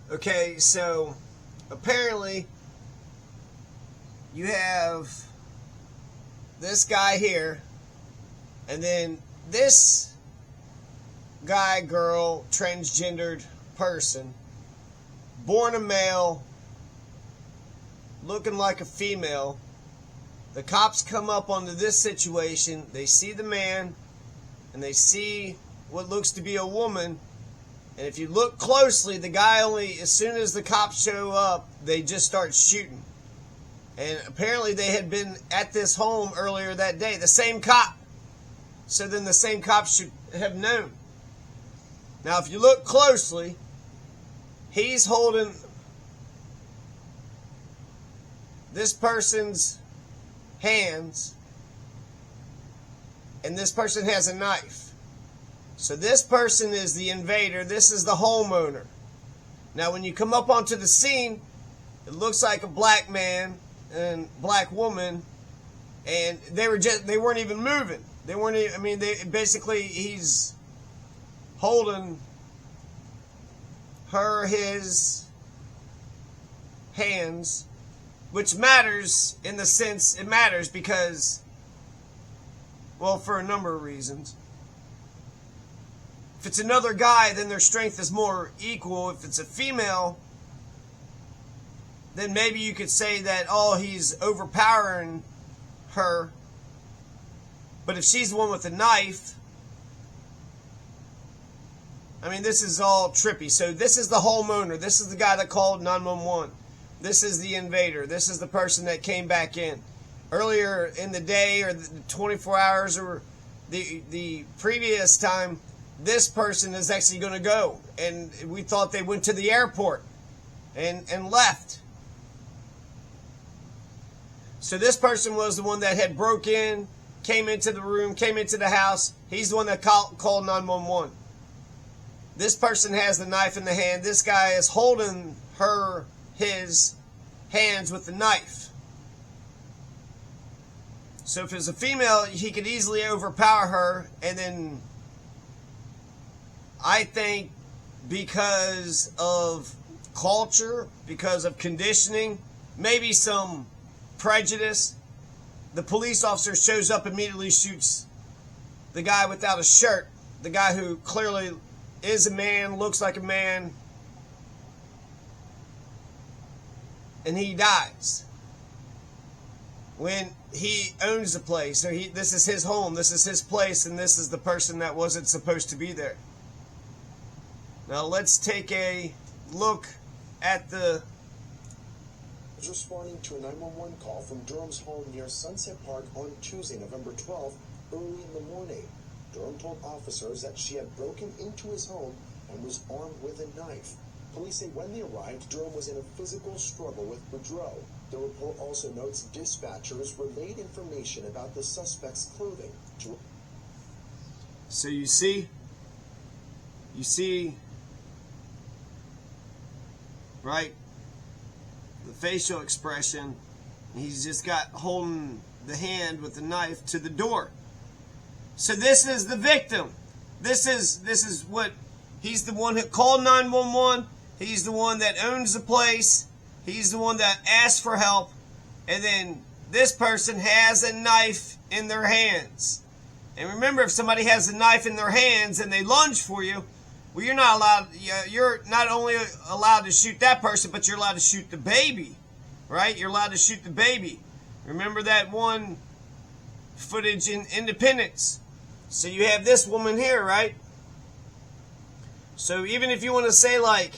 Okay, so apparently you have this guy here, and then this guy, girl, transgendered person, born a male, looking like a female. The cops come up onto this situation. They see the man, and they see what looks to be a woman. And if you look closely, the guy only, as soon as the cops show up, they just start shooting. And apparently they had been at this home earlier that day. The same cop. So then the same cop should have known. Now, if you look closely, he's holding this person's hands, and this person has a knife. So this person is the invader. This is the homeowner. Now, when you come up onto the scene, it looks like a black man and black woman, and they weren't even moving. They weren't. I mean, basically he's holding his hands, which matters in the sense it matters because, well, for a number of reasons. If it's another guy, then their strength is more equal. If it's a female, then maybe you could say that, oh, he's overpowering her. But if she's the one with the knife, I mean, this is all trippy. So this is the homeowner. This is the guy that called 911. This is the invader. This is the person that came back in. Earlier in the day, or the 24 hours, or the previous time, this person is actually going to go. And we thought they went to the airport and left. So this person was the one that had broke in, came into the room, came into the house. He's the one that called 911. This person has the knife in the hand. This guy is holding his hands with the knife. So if it's a female, he could easily overpower her. And then I think because of culture, because of conditioning, maybe some prejudice, the police officer shows up, immediately shoots the guy without a shirt, the guy who clearly is a man, looks like a man, and he dies when he owns the place. So this is his home, this is his place, and this is the person that wasn't supposed to be there. Now let's take a look at the... Responding to a 911 call from Durham's home near Sunset Park on Tuesday, November 12th, early in the morning. Durham told officers that she had broken into his home and was armed with a knife. Police say when they arrived, Durham was in a physical struggle with Boudreaux. The report also notes dispatchers relayed information about the suspect's clothing to... So you see, right? The facial expression, he's just got holding the hand with the knife to the door. So this is the victim. This is what, he's the one who called 911. He's the one that owns the place. He's the one that asked for help. And then this person has a knife in their hands. And remember, if somebody has a knife in their hands and they lunge for you, well, you're not allowed. You're not only allowed to shoot that person, but you're allowed to shoot the baby, right? You're allowed to shoot the baby. Remember that one footage in Independence? So you have this woman here, right? So even if you want to say like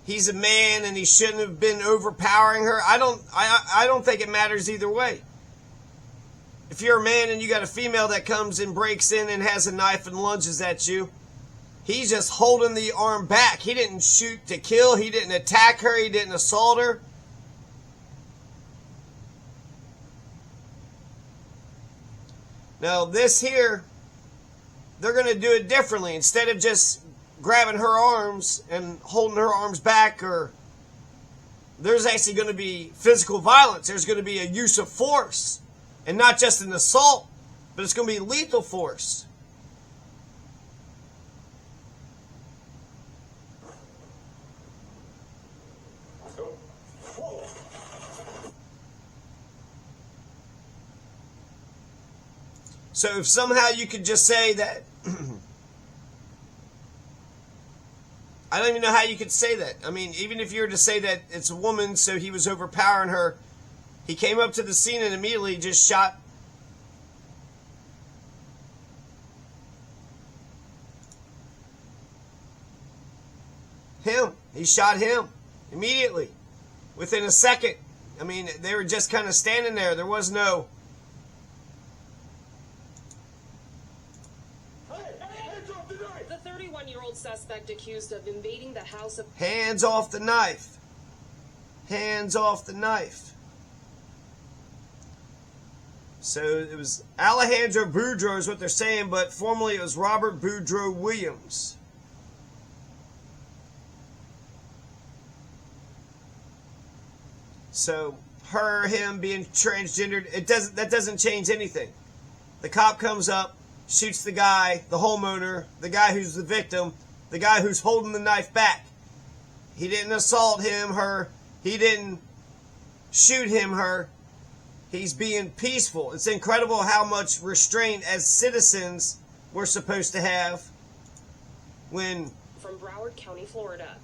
he's a man and he shouldn't have been overpowering her, I don't think it matters either way. If you're a man and you got a female that comes and breaks in and has a knife and lunges at you, he's just holding the arm back. He didn't shoot to kill. He didn't attack her. He didn't assault her. Now this here, they're going to do it differently. Instead of just grabbing her arms and holding her arms back, or there's actually going to be physical violence. There's going to be a use of force. And not just an assault, but it's going to be lethal force. So if somehow you could just say that, I don't even know how you could say that. I mean, even if you were to say that it's a woman, so he was overpowering her, he came up to the scene and immediately just shot him. He shot him immediately, within a second. I mean, they were just kind of standing there. There was no... The 31-year-old suspect accused of invading the house of... Hands off the knife. Hands off the knife. So it was Alejandro Boudreaux is what they're saying, but formerly it was Robert Boudreaux Williams. So him being transgendered, that doesn't change anything. The cop comes up, shoots the guy, the homeowner, the guy who's the victim, the guy who's holding the knife back. He didn't assault him, her. He didn't shoot him, her. He's being peaceful. It's incredible how much restraint as citizens we're supposed to have when... From Broward County, Florida.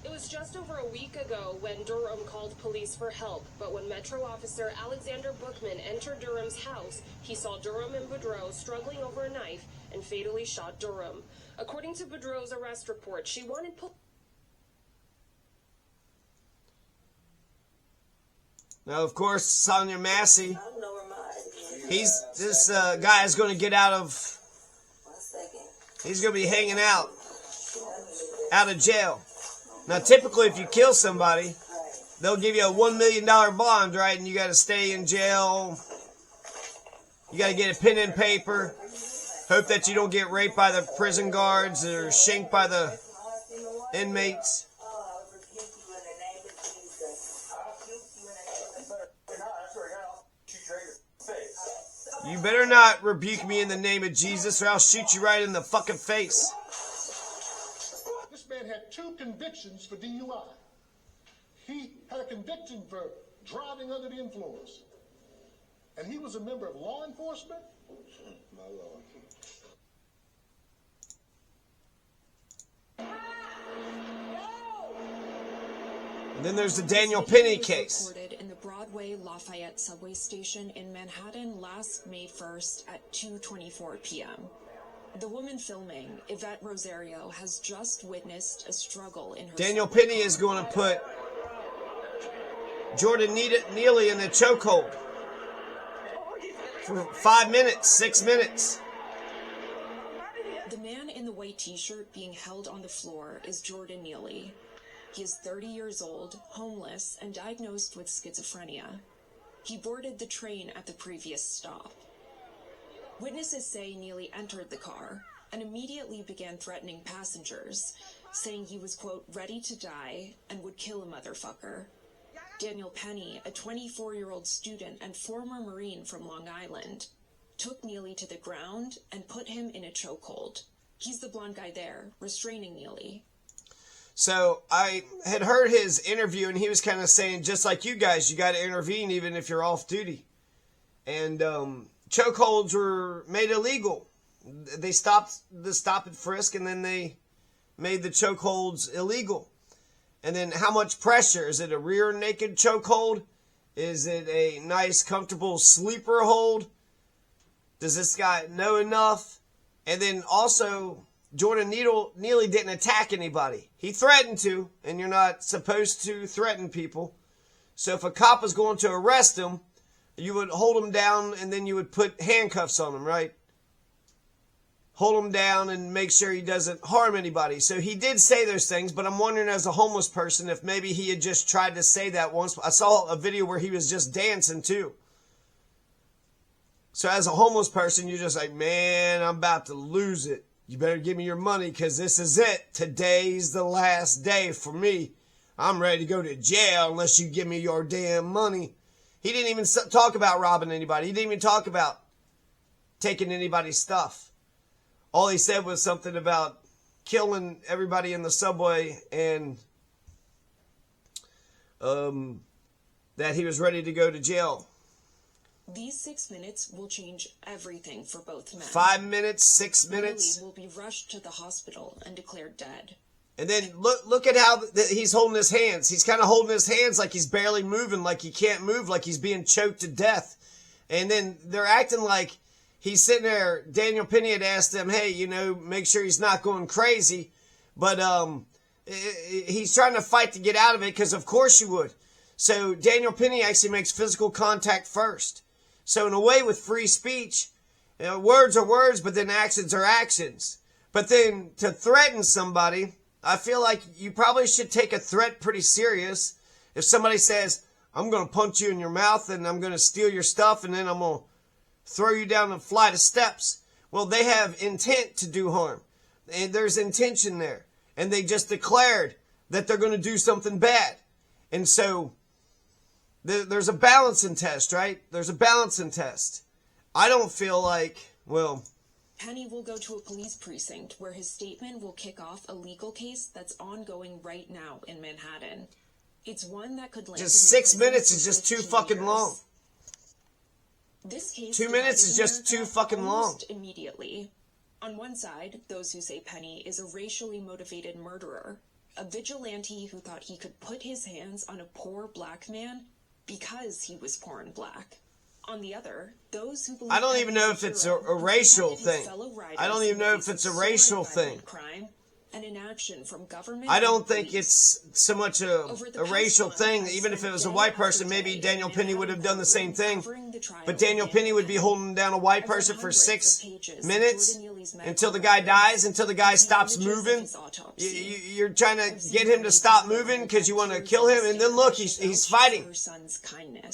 It was just over a week ago when Durham called police for help, but when Metro Officer Alexander Bookman entered Durham's house, he saw Durham and Boudreaux struggling over a knife and fatally shot Durham. According to Boudreaux's arrest report, she wanted Now, of course, Sonya Massey, this guy is going to get out of, he's going to be hanging out of jail. Now, typically, if you kill somebody, they'll give you a $1 million bond, right? And you got to stay in jail. You got to get a pen and paper. Hope that you don't get raped by the prison guards or shanked by the inmates. You better not rebuke me in the name of Jesus, or I'll shoot you right in the fucking face. This man had 2 convictions for DUI. He had a conviction for driving under the influence. And he was a member of law enforcement? My Lord. And then there's the Daniel Penny case. Reported in the Broadway Lafayette subway station in Manhattan last May 1st at 2:24 p.m. The woman filming, Yvette Rosario, has just witnessed a struggle in her... Daniel Penny is going to put Jordan Neeley in the chokehold for 5 minutes, 6 minutes. The man in the white t-shirt being held on the floor is Jordan Neeley. He is 30 years old, homeless, and diagnosed with schizophrenia. He boarded the train at the previous stop. Witnesses say Neeley entered the car and immediately began threatening passengers, saying he was, quote, ready to die and would kill a motherfucker. Daniel Penny, a 24-year-old student and former Marine from Long Island, took Neeley to the ground and put him in a chokehold. He's the blonde guy there, restraining Neeley. So I had heard his interview, and he was kind of saying, just like you guys, you got to intervene even if you're off duty. And chokeholds were made illegal. They stopped the stop and frisk, and then they made the chokeholds illegal. And then how much pressure? Is it a rear naked chokehold? Is it a nice, comfortable sleeper hold? Does this guy know enough? And then also, Jordan Neeley didn't attack anybody. He threatened to, and you're not supposed to threaten people. So if a cop was going to arrest him, you would hold him down and then you would put handcuffs on him, right? Hold him down and make sure he doesn't harm anybody. So he did say those things, but I'm wondering as a homeless person if maybe he had just tried to say that once. I saw a video where he was just dancing too. So as a homeless person, you're just like, man, I'm about to lose it. You better give me your money because this is it. Today's the last day for me. I'm ready to go to jail unless you give me your damn money. He didn't even talk about robbing anybody. He didn't even talk about taking anybody's stuff. All he said was something about killing everybody in the subway and that he was ready to go to jail. These 6 minutes will change everything for both men. 5 minutes, 6 minutes. Neeley will be rushed to the hospital and declared dead. And then look at how he's holding his hands. He's kind of holding his hands like he's barely moving, like he can't move, like he's being choked to death. And then they're acting like he's sitting there. Daniel Penny had asked him, hey, you know, make sure he's not going crazy. But he's trying to fight to get out of it because of course you would. So Daniel Penny actually makes physical contact first. So in a way with free speech, you know, words are words, but then actions are actions. But then to threaten somebody, I feel like you probably should take a threat pretty serious. If somebody says, I'm going to punch you in your mouth and I'm going to steal your stuff and then I'm going to throw you down a flight of steps. Well, they have intent to do harm. And there's intention there. And they just declared that they're going to do something bad. And so there's a balancing test, right? There's a balancing test. I don't feel like, well... Penny will go to a police precinct where his statement will kick off a legal case that's ongoing right now in Manhattan. It's one that could land... Just 6 minutes is just too fucking long. This case 2 minutes is just too fucking long. Immediately. On one side, those who say Penny is a racially motivated murderer, a vigilante who thought he could put his hands on a poor black man because he was poor and black. On the other, those who believe I don't even know if it's a racial thing. I don't even know if it's a racial thing. Crime and inaction from government. I don't think it's so much a racial thing. Even if it was a white person, maybe Daniel Penny would have done the same thing. But Daniel Penny would be holding down a white person for 6 minutes until the guy dies, until the guy stops moving. You're trying to get him to stop moving because you want to kill him. And then look, he's fighting.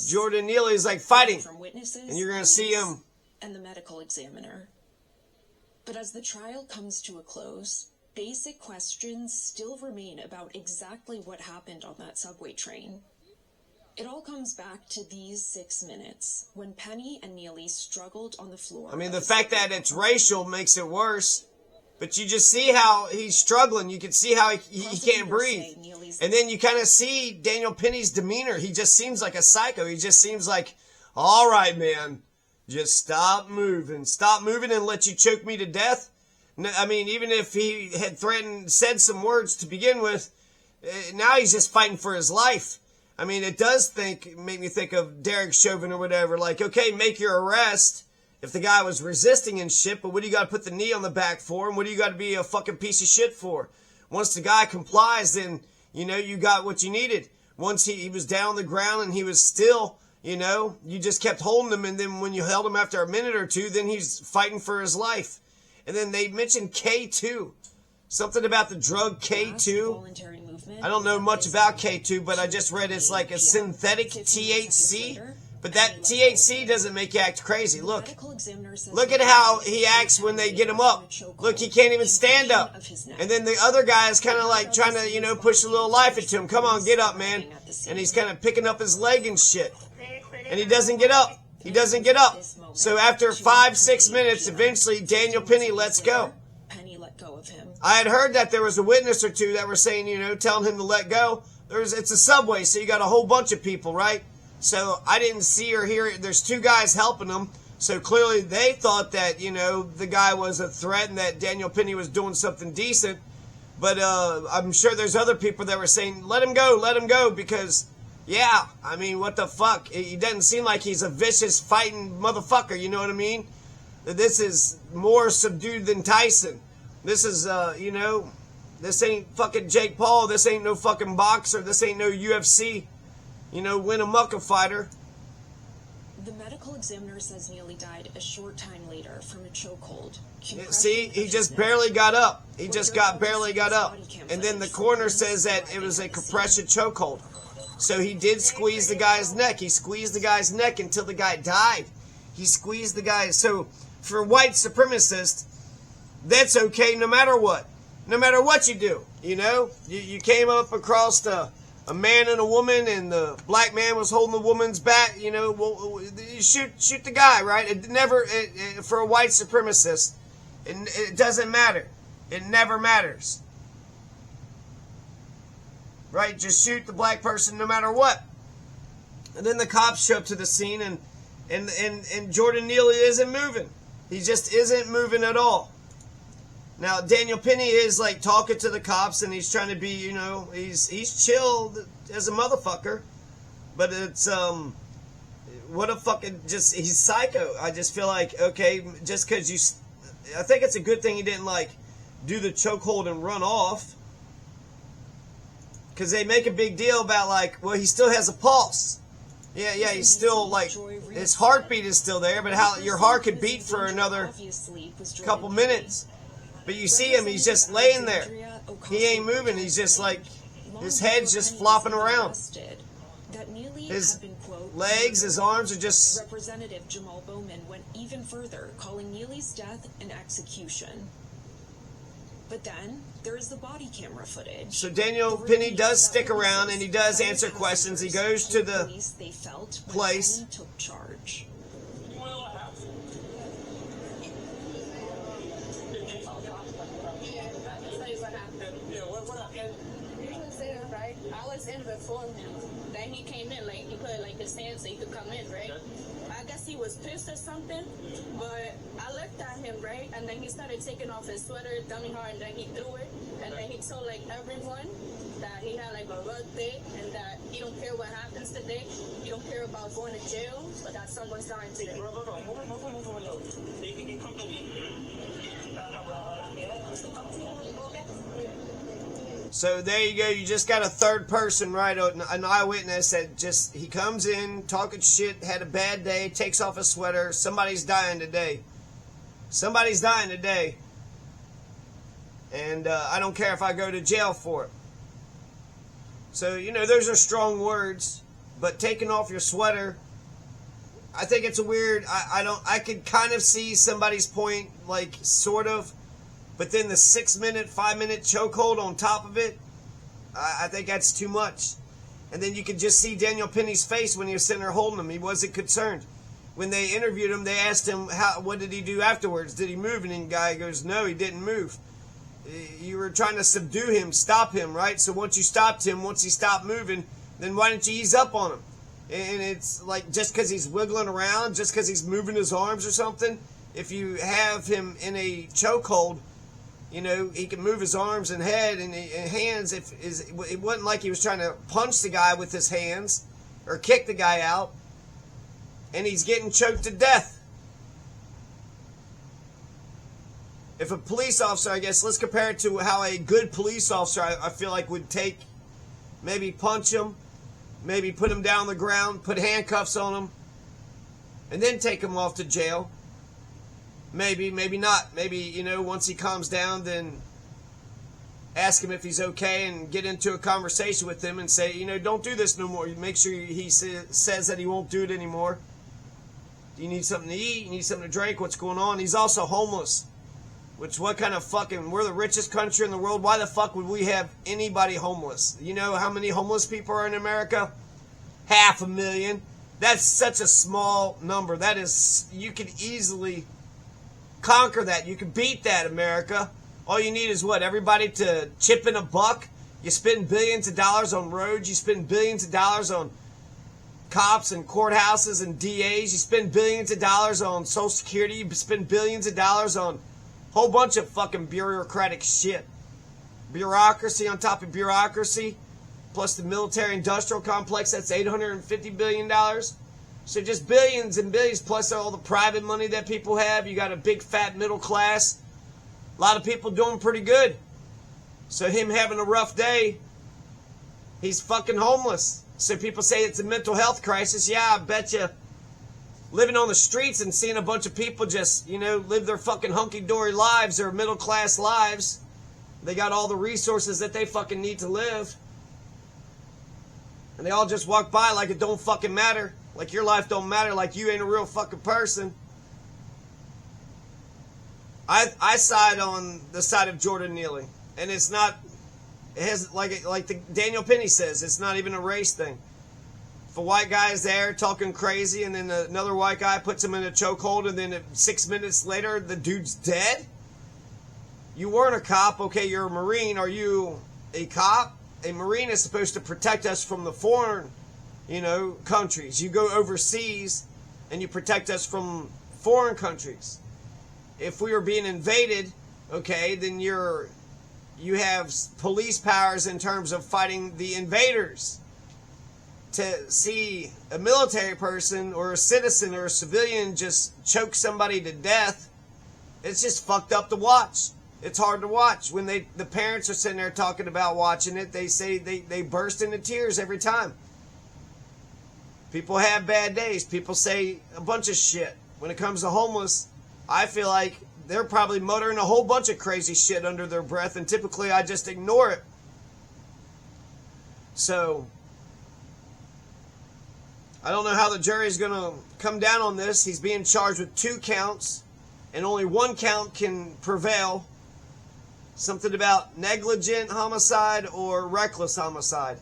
Jordan Neeley is like fighting. And you're going to see him. And the medical examiner. But as the trial comes to a close, basic questions still remain about exactly what happened on that subway train. It all comes back to these 6 minutes, when Penny and Neeley struggled on the floor. I mean, the fact that it's racial makes it worse. But you just see how he's struggling. You can see how he can't breathe. And then you kind of see Daniel Penny's demeanor. He just seems like a psycho. He just seems like, all right, man, just stop moving. Stop moving and let you choke me to death. I mean, even if he had said some words to begin with, now he's just fighting for his life. I mean, it does make me think of Derek Chauvin or whatever. Like, okay, make your arrest if the guy was resisting and shit, but what do you got to put the knee on the back for? And what do you got to be a fucking piece of shit for? Once the guy complies, then, you know, you got what you needed. Once he was down on the ground and he was still, you know, you just kept holding him, and then when you held him after a minute or two, then he's fighting for his life. And then they mentioned K2. Something about the drug K2. I don't know much about K2, but I just read it's like a synthetic THC. But that THC doesn't make you act crazy. Look at how he acts when they get him up. Look, he can't even stand up. And then the other guy is kind of like trying to, you know, push a little life into him. Come on, get up, man. And he's kind of picking up his leg and shit. And he doesn't get up. He doesn't get up. So after 5-6 minutes, eventually Daniel Penny lets go. Penny let go of him. I had heard that there was a witness or two that were saying, you know, telling him to let go. It's a subway, so you got a whole bunch of people, right? So I didn't see or hear it. There's 2 guys helping him. So clearly they thought that, you know, the guy was a threat and that Daniel Penny was doing something decent. But I'm sure there's other people that were saying, let him go, because... yeah, I mean, what the fuck? He doesn't seem like he's a vicious fighting motherfucker, you know what I mean? This is more subdued than Tyson. This is, you know, this ain't fucking Jake Paul. This ain't no fucking boxer. This ain't no UFC, you know, Winnemucca fighter. The medical examiner says Neeley died a short time later from a chokehold. See, he just barely got up. He just barely got up. And then the coroner says that it was a compression chokehold. So he did squeeze the guy's neck. He squeezed the guy's neck until the guy died. He squeezed the guy. So for white supremacists, that's okay no matter what. No matter what you do, you know. You came up across a man and a woman, and the black man was holding the woman's back. You know, well, you shoot the guy, right? It never, for a white supremacist, it doesn't matter. It never matters. Right? Just shoot the black person no matter what. And then the cops show up to the scene, and And Jordan Neeley isn't moving. He just isn't moving at all. Now, Daniel Penny is like talking to the cops, and he's trying to be, you know, he's chilled as a motherfucker. But it's, what a fucking, he's psycho. I just feel like, okay, just because I think it's a good thing he didn't, like, do the chokehold and run off. Because they make a big deal about, like, well, he still has a pulse. Yeah, he's still, like, his heartbeat is still there, but how your heart could beat for another couple minutes. But you see him, he's just laying there. He ain't moving, he's just, like, his head's just flopping around. His legs, his arms are just... Representative Jamal Bowman went even further, calling Neeley's death an execution. But then, there is the body camera footage. So Daniel Penny does stick around, and he does answer questions. He goes to the place. Took charge. I was in before him. Then he came in, like, he put, like, his hand so he could come in, right? I guess he was pissed or something, but I looked at him, right? And then he started taking off his sweater, dummy hard, and then he threw it. And then he told, like, everyone that he had, like, a birthday and that he don't care what happens today. He don't care about going to jail, but that someone's dying today. So there you go. You just got a third person, right? An eyewitness that just, he comes in, talking shit, had a bad day, takes off his sweater. Somebody's dying today. Somebody's dying today. And I don't care if I go to jail for it. So, you know, those are strong words. But taking off your sweater, I think it's a weird, I could kind of see somebody's point, like, sort of. But then the 6-minute, 5-minute chokehold on top of it, I think that's too much. And then you could just see Daniel Penny's face when he was sitting there holding him. He wasn't concerned. When they interviewed him, they asked him, what did he do afterwards? Did he move? And the guy goes, no, he didn't move. You were trying to subdue him, stop him, right? So once you stopped him, once he stopped moving, then why didn't you ease up on him? And it's like, just because he's wiggling around, just because he's moving his arms or something, if you have him in a chokehold, you know, he can move his arms and head and hands. It wasn't like he was trying to punch the guy with his hands or kick the guy out. And he's getting choked to death. If a police officer, I guess, let's compare it to how a good police officer, I feel like, would take, maybe punch him, maybe put him down on the ground, put handcuffs on him, and then take him off to jail. Maybe, maybe not. Maybe, you know, once he calms down, then ask him if he's okay and get into a conversation with him and say, you know, don't do this no more. Make sure he says that he won't do it anymore. Do you need something to eat? You need something to drink? What's going on? He's also homeless. Which, what kind of fucking, we're the richest country in the world. Why the fuck would we have anybody homeless? You know how many homeless people are in America? 500,000. That's such a small number. That is, you could easily conquer that. You can beat that, America. All you need is what? Everybody to chip in a buck? You spend billions of dollars on roads. You spend billions of dollars on cops and courthouses and DAs. You spend billions of dollars on Social Security. You spend billions of dollars on a whole bunch of fucking bureaucratic shit. Bureaucracy on top of bureaucracy. Plus the military-industrial complex, that's $850 billion. So just billions and billions, plus all the private money that people have. You got a big fat middle class. A lot of people doing pretty good. So him having a rough day, he's fucking homeless. So people say it's a mental health crisis. Yeah, I bet you. Living on the streets and seeing a bunch of people just, you know, live their fucking hunky-dory lives, their middle-class lives. They got all the resources that they fucking need to live. And they all just walk by like it don't fucking matter. Like your life don't matter, like you ain't a real fucking person. I side on the side of Jordan Neeley. And it's not, it has, like Daniel Penny says, it's not even a race thing. If a white guy is there talking crazy and then another white guy puts him in a chokehold and then 6 minutes later the dude's dead? You weren't a cop, okay, you're a Marine. Are you a cop? A Marine is supposed to protect us from the foreign, you know, countries. You go overseas and you protect us from foreign countries. If we were being invaded, okay, then you have police powers in terms of fighting the invaders. To see a military person or a citizen or a civilian just choke somebody to death, it's just fucked up to watch. It's hard to watch. When the parents are sitting there talking about watching it, they say they burst into tears every time. People have bad days. People say a bunch of shit. When it comes to homeless, I feel like they're probably muttering a whole bunch of crazy shit under their breath, and typically I just ignore it. So I don't know how the jury's going to come down on this. He's being charged with 2 counts, and only 1 count can prevail. Something about negligent homicide or reckless homicide.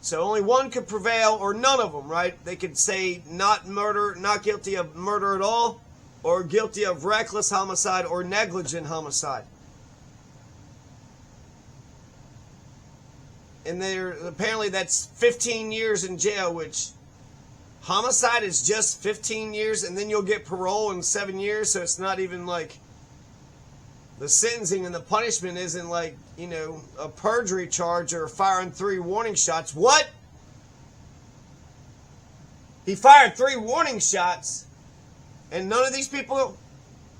So only 1 could prevail, or none of them, right? They could say not murder, not guilty of murder at all, or guilty of reckless homicide or negligent homicide. And apparently that's 15 years in jail, which homicide is just 15 years, and then you'll get parole in 7 years, so it's not even like the sentencing and the punishment isn't like, you know, a perjury charge or firing 3 warning shots. What? He fired 3 warning shots, and none of these people,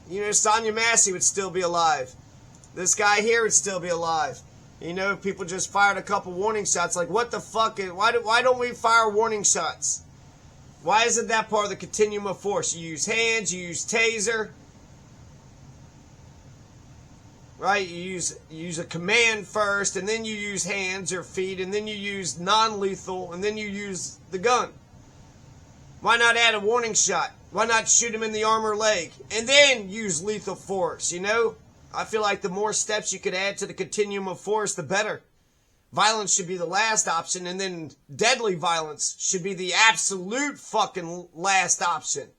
you know, Sonya Massey would still be alive. This guy here would still be alive. You know, if people just fired a couple warning shots, like what the fuck? Why don't we fire warning shots? Why isn't that part of the continuum of force? You use hands, you use taser, right? You use a command first, and then you use hands or feet, and then you use non-lethal, and then you use the gun. Why not add a warning shot? Why not shoot him in the arm or leg, and then use lethal force, you know? I feel like the more steps you could add to the continuum of force, the better. Violence should be the last option, and then deadly violence should be the absolute fucking last option.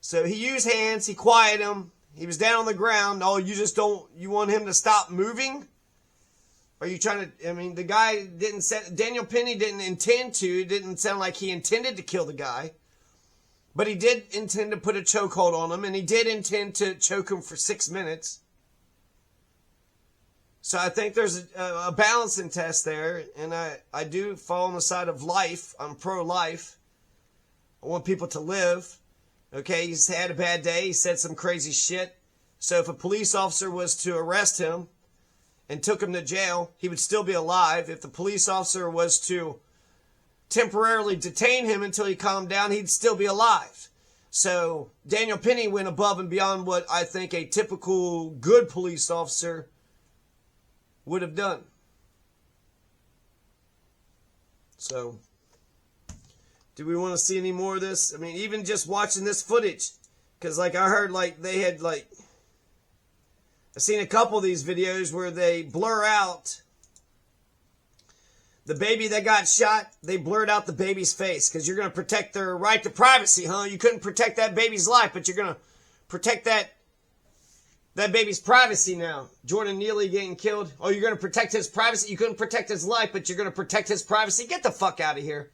So he used hands, he quieted him, he was down on the ground. Oh, you want him to stop moving? Are you trying to, I mean, the guy Daniel Penny didn't intend to, it didn't sound like he intended to kill the guy. But he did intend to put a chokehold on him, and he did intend to choke him for 6 minutes. So I think there's a balancing test there, and I do fall on the side of life. I'm pro-life. I want people to live. Okay, he's had a bad day. He said some crazy shit. So if a police officer was to arrest him and took him to jail, he would still be alive. If the police officer was to temporarily detain him until he calmed down, he'd still be alive. So Daniel Penny went above and beyond what I think a typical good police officer would have done. So, do we want to see any more of this? I mean, even just watching this footage, because like I heard, like they had like, I've seen a couple of these videos where they blur out the baby that got shot. They blurred out the baby's face because you're going to protect their right to privacy, huh? You couldn't protect that baby's life, but you're going to protect that baby's privacy now. Jordan Neeley getting killed. Oh, you're going to protect his privacy? You couldn't protect his life, but you're going to protect his privacy? Get the fuck out of here.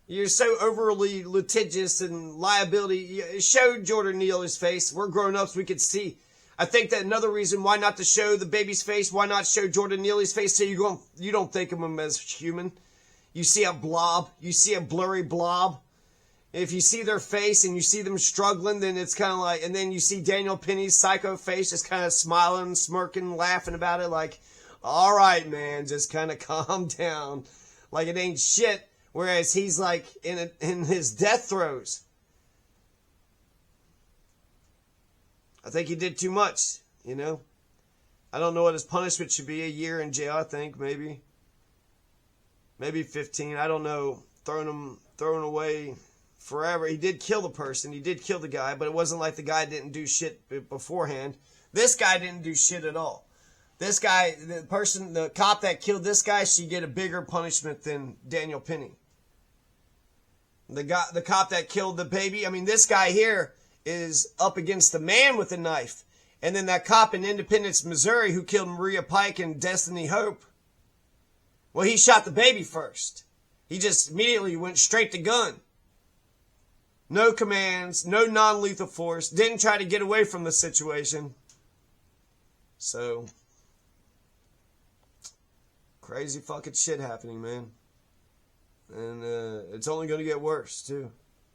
You're so overly litigious and liability. Show Jordan Neeley's face. We're grown-ups. We could see. I think that another reason why not to show the baby's face, why not show Jordan Neeley's face, so you don't think of him as human. You see a blob. You see a blurry blob. If you see their face and you see them struggling, then it's kind of like, and then you see Daniel Penny's psycho face just kind of smiling, smirking, laughing about it like, all right, man, just kind of calm down. Like it ain't shit. Whereas he's like in his death throes. I think he did too much, you know. I don't know what his punishment should be. A year in jail, I think, maybe. Maybe 15. I don't know. Throwing away forever. He did kill the person. He did kill the guy, but it wasn't like the guy didn't do shit beforehand. This guy didn't do shit at all. This guy, the cop that killed this guy, should get a bigger punishment than Daniel Penny. The cop that killed the baby, I mean, this guy here is up against the man with a knife. And then that cop in Independence, Missouri, who killed Maria Pike and Destiny Hope, well, he shot the baby first. He just immediately went straight to gun. No commands, no non-lethal force. Didn't try to get away from the situation. So, crazy fucking shit happening, man. And it's only going to get worse, too.